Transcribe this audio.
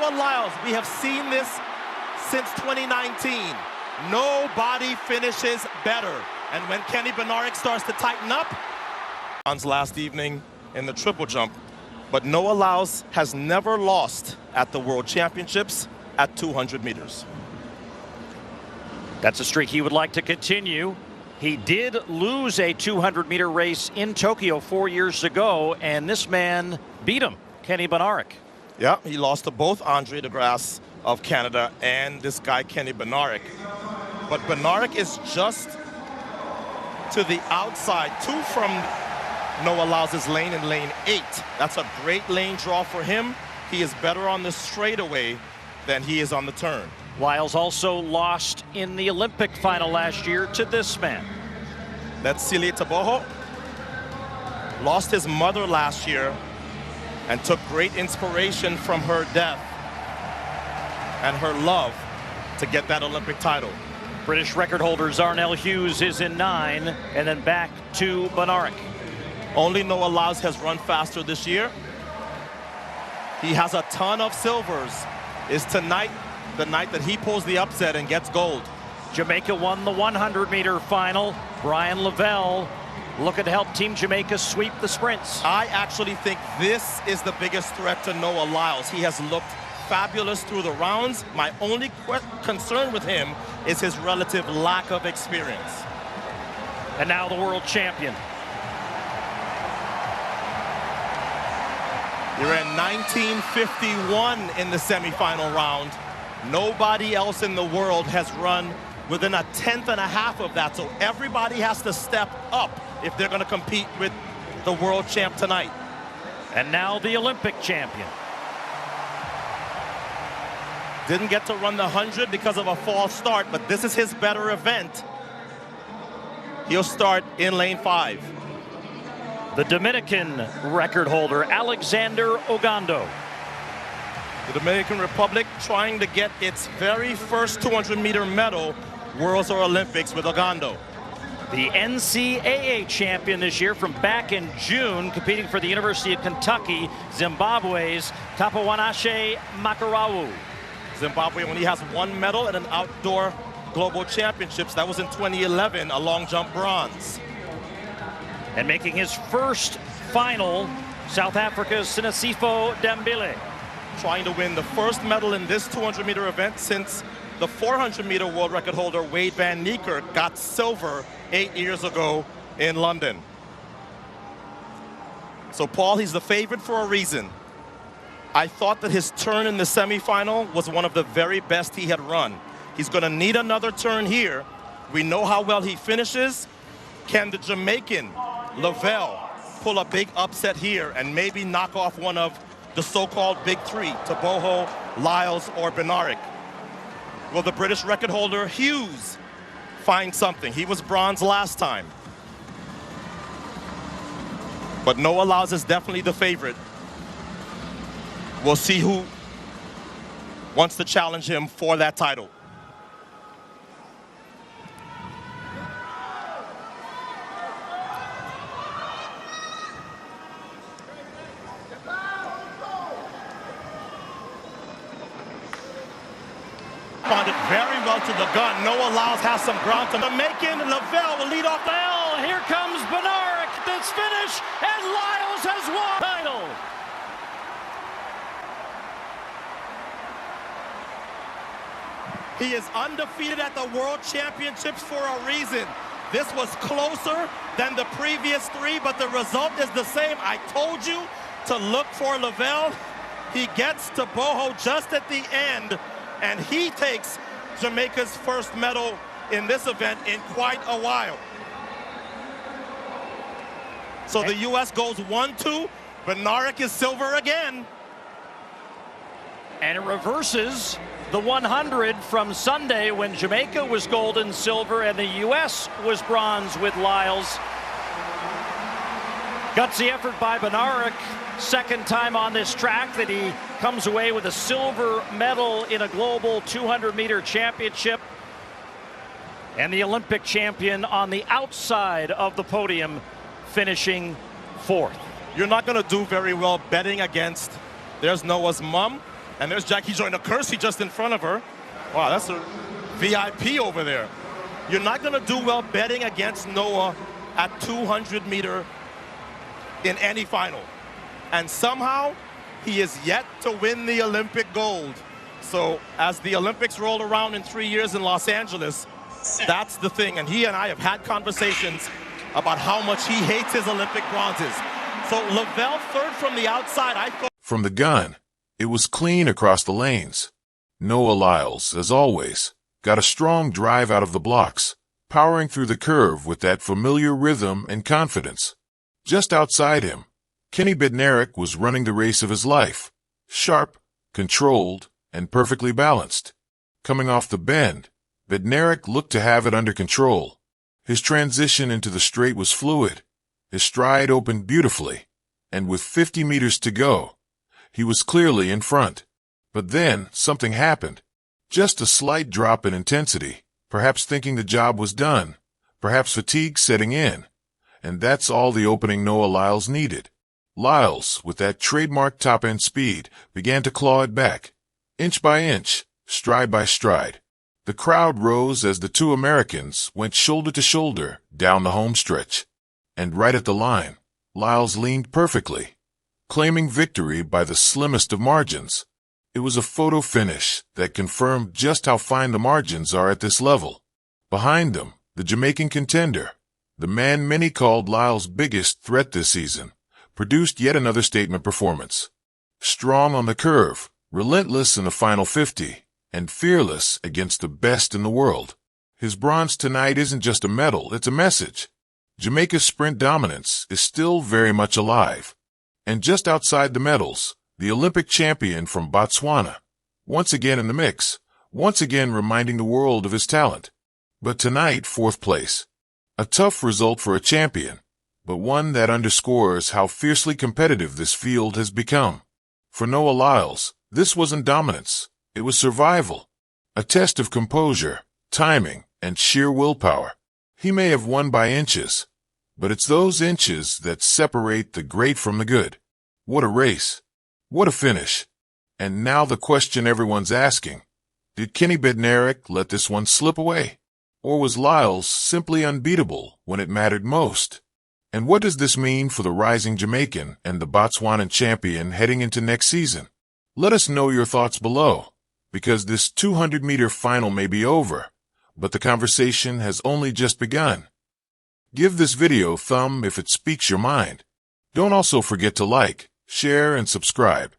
Noah Lyles, we have seen this since 2019. Nobody finishes better. And when Kenny Bednarek starts to tighten up, last evening in the triple jump, but Noah Lyles has never lost at the World Championships at 200 meters. That's a streak he would like to continue. He did lose a 200-meter race in Tokyo 4 years ago, and this man beat him, Kenny Bednarek. Yeah, he lost to both Andre DeGrasse of Canada and this guy, Kenny Bednarek. But Bednarek is just to the outside, 2 from Noah Lyles' lane in lane 8. That's a great lane draw for him. He is better on the straightaway than he is on the turn. Lyles also lost in the Olympic final last year to this man. That's Celia Taboho. Lost his mother last year and took great inspiration from her death and her love to get that Olympic title. British record holder Zarnell Hughes is in 9, and then back to Bednarek. Only Noah Lyles has run faster this year. He has a ton of silvers. Is tonight the night that he pulls the upset and gets gold? Jamaica won the 100-meter final. Brian Lavelle looking to help Team Jamaica sweep the sprints. I actually think this is the biggest threat to Noah Lyles. He has looked fabulous through the rounds. My only concern with him is his relative lack of experience. And now the world champion. You're in 1951 in the semifinal round. Nobody else in the world has run within a tenth and a half of that. So everybody has to step up if they're going to compete with the world champ tonight. And now the Olympic champion. Didn't get to run the 100 because of a false start, but this is his better event. He'll start in lane 5. The Dominican record holder, Alexander Ogando. The Dominican Republic trying to get its very first 200-meter medal, Worlds or Olympics, with Ogando. The NCAA champion this year from back in June, competing for the University of Kentucky, Zimbabwe's Tapawanashe Makarawu. Zimbabwe only has 1 medal at an outdoor global championships. That was in 2011, a long jump bronze. And making his first final, South Africa's Sinisifo Dembele. Trying to win the first medal in this 200-meter event since the 400-meter world record holder Wade Van Niekerk got silver 8 years ago in London. So Paul, he's the favorite for a reason. I thought that his turn in the semifinal was one of the very best he had run. He's going to need another turn here. We know how well he finishes. Can the Jamaican Lavelle pull a big upset here and maybe knock off one of the so-called big 3, Taboho, Lyles, or Bednarek? Will the British record holder Hughes find something? He was bronze last time. But Noah Lyles is definitely the favorite. We'll see who wants to challenge him for that title. Responded very well to the gun. Noah Lyles has some ground to Jamaican. Lavelle will lead off. Here comes Bednarek. This finish, and Lyles has won the title. He is undefeated at the World Championships for a reason. This was closer than the previous 3, but the result is the same. I told you to look for Lavelle. He gets to Boho just at the end, and he takes Jamaica's first medal in this event in quite a while. So the U.S. goes 1-2. Bednarek is silver again. And it reverses the 100 from Sunday when Jamaica was gold and silver and the U.S. was bronze with Lyles. Gutsy effort by Bednarek. Second time on this track that he comes away with a silver medal in a global 200-meter championship. And the Olympic champion on the outside of the podium, finishing 4th. You're not going to do very well betting against. There's Noah's mom. And there's Jackie Joyner Kersey just in front of her. Wow, that's a VIP over there. You're not going to do well betting against Noah at 200 meter in any final. And somehow, he is yet to win the Olympic gold. So as the Olympics roll around in 3 years in Los Angeles, that's the thing. And he and I have had conversations about how much he hates his Olympic bronzes. So Lavelle third from the outside, I thought. From the gun, it was clean across the lanes. Noah Lyles, as always, got a strong drive out of the blocks, powering through the curve with that familiar rhythm and confidence. Just outside him, Kenny Bednarek was running the race of his life, sharp, controlled, and perfectly balanced. Coming off the bend, Bednarek looked to have it under control. His transition into the straight was fluid. His stride opened beautifully, and with 50 meters to go, he was clearly in front. But then something happened. Just a slight drop in intensity, perhaps thinking the job was done, perhaps fatigue setting in. And that's all the opening Noah Lyles needed. Lyles, with that trademark top-end speed, began to claw it back, inch by inch, stride by stride. The crowd rose as the two Americans went shoulder to shoulder down the home stretch. And right at the line, Lyles leaned perfectly, claiming victory by the slimmest of margins. It was a photo finish that confirmed just how fine the margins are at this level. Behind them, the Jamaican contender, the man many called Lyles' biggest threat this season, produced yet another statement performance. Strong on the curve, relentless in the final 50, and fearless against the best in the world. His bronze tonight isn't just a medal, it's a message. Jamaica's sprint dominance is still very much alive. And just outside the medals, the Olympic champion from Botswana, once again in the mix, once again reminding the world of his talent. But tonight, fourth place. A tough result for a champion, but one that underscores how fiercely competitive this field has become. For Noah Lyles, this wasn't dominance, it was survival. A test of composure, timing, and sheer willpower. He may have won by inches, but it's those inches that separate the great from the good. What a race. What a finish. And now the question everyone's asking, did Kenny Bednarek let this one slip away? Or was Lyles simply unbeatable when it mattered most? And what does this mean for the rising Jamaican and the Botswanan champion heading into next season? Let us know your thoughts below, because this 200-meter final may be over, but the conversation has only just begun. Give this video a thumb if it speaks your mind. Don't also forget to like, share, and subscribe.